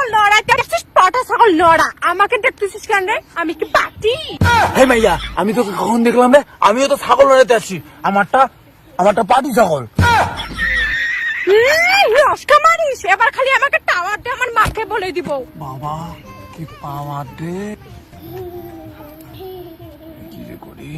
ছাগল লড়াইতে দেখছিস, পাটা ছাগল লড়া, আমাকে দেখতেছিস কেন রে? আমি কি পাটি? হে মাইয়া, আমি তোকে কখন দেখলাম রে? আমিও তো ছাগল লড়াইতে আসছি। আমারটা পাটি ছাগল। রসকা মারিস, এবার খালি আমাকে টাওয়ার দে, আমার মাকে বলে দিব। বাবা কি পাওয়ার রে, কি রে করি?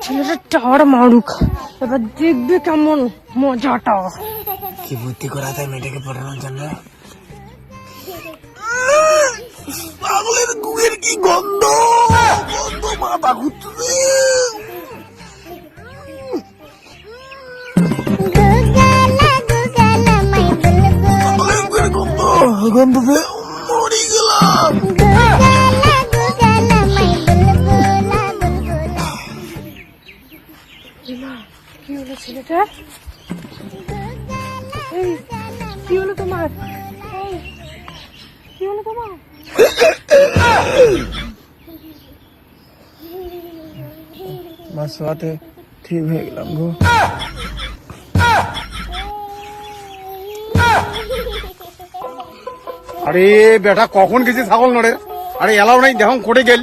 ছেলেটা টাওয়ার মারুক, এবার দেখবে কেমন মজাটা। কি বুদ্ধি করা যায় মেয়েটাকে পড়ানোর জন্য। পাগলের গুয়ের কি গন্ধ, মাথা ঘুরছে। গন্ধ পেয়ে মরে গেলাম। কি হলো ছেলেটা? কি হলো তোমার? কি হলো তোমার? আমার সাথে ঠিক হয়ে গেলাম গো। আরে বেটা কখন গেছে ছাগল নড়ে? আরে এলাও নাই, দেখুন কোটে গেল।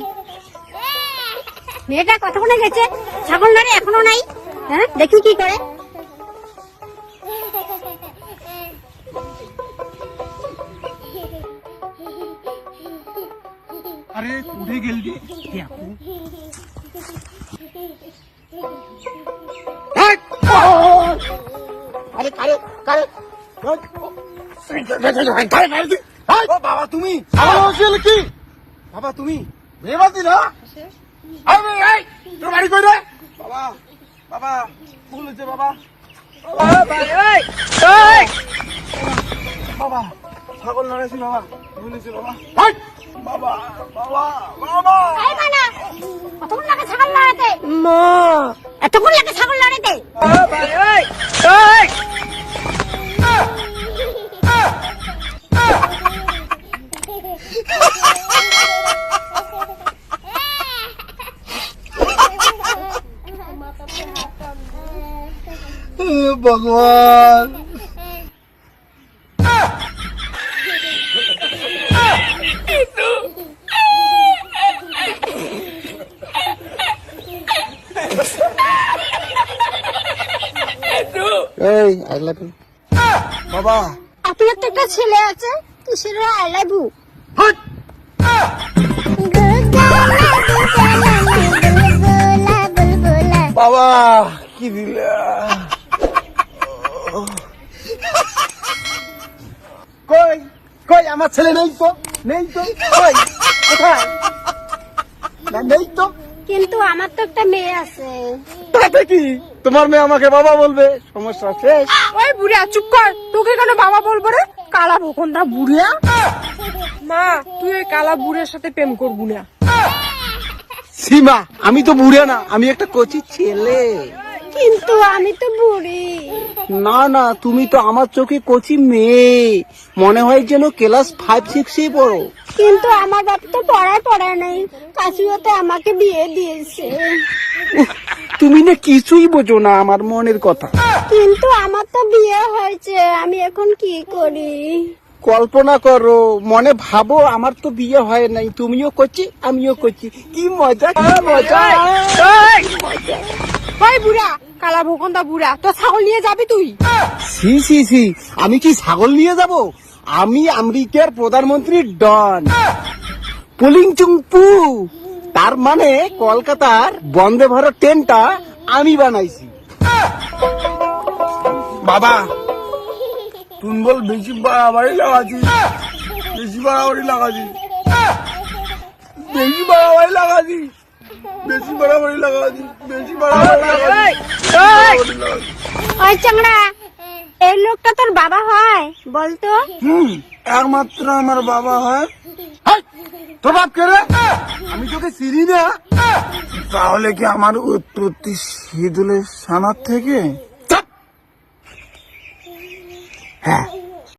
মেয়েটা কতক্ষণে গেছে, ছাগল নড়ে এখনো নাই। হ্যাঁ, দেখি কি করে। আরে কোটে গেল রে? আরে কারে কারে বাবা তুমি কি বাবা তুমি মেয়েবাদি না? তোর বাড়ি কই রে? বাবা বাবা ভুল হয়েছে বাবা। বাবা ছাগল লড়াইছি বাবা, ভুল হয়েছে বাবা। বাবা বাবা বাবা কতক্ষণ লাগে ছাগল লড়াতে? মা, এতক্ষণ লাগে ছাগল লড়াতে? ভগবান এই আই লাভ ইউ বাবা। আপনার তো একটা ছেলে আছে, কিসের আই লাভ ইউ? বাবা কি দিলা? কই কই আমার ছেলে নেই তো, নেই তো, কই কোথায়? না, নেই তো। কিন্তু আমার তো একটা মেয়ে আছে। তাতে কি, তোমার মেয়ে আমাকে বাবা বলবে, সমস্যা শেষ। ওই বুড়িয়া চুপ কর, তোকে কেন বাবা বলবো রে? কালা ভোকনদা বুড়িয়া। মা, তুই ওই কালা বুড়িয়ার সাথে প্রেম করবি না। সীমা, আমি তো বুড়া না, আমি একটা কচি ছেলে। কিন্তু আমি তো বুড়ি। না না, তুমি তো আমার চোখে কচি মেয়ে, মনে হয় যেন ক্লাস 5-6 পড়ো। কিন্তু আমার বাপ তো পড়ায় নেই, কাশিওতে আমাকে বিয়ে দিয়েছে। তুমি না কিছুই বোঝো না আমার মনের কথা। কিন্তু আমার তো বিয়ে হয়েছে, আমি এখন কি করি? কল্পনা করো, মনে ভাবো আমার তো বিয়ে হয় নাই, তুমিও করছি আমিও করছি, কি মজা কি মজা। ওই বুড়া, কালা ভোকনদা বুড়া, তো ছাগল নিয়ে যাবি তুই? সি সি সি, আমি কি ছাগল নিয়ে যাব? আমি আমেরিকার প্রধানমন্ত্রী ডন পুলিং চুংপু, তার মানে কলকাতার বন্দে ভারত ট্রেনটা আমি বানাইছি। বাবা তুই বল বেশি বাড়াবাড়ি লাগাছি, বেশি বাড়াবাড়ি লাগাছি, বেশি বাড়াবাড়ি লাগাছি, বেশি বাড়াবাড়ি লাগাছি, বেশি বাড়াবাড়ি লাগাছি। ওই চাংড়া, এই লোকটা তোর বাবা হয় বলতো? একমাত্র আমার বাবা হয়। তোর বাপ কে রে? আমি তোকে চিনি না। তাহলে কি আমার উৎপত্তি শীতলের সানার থেকে? হ্যাঁ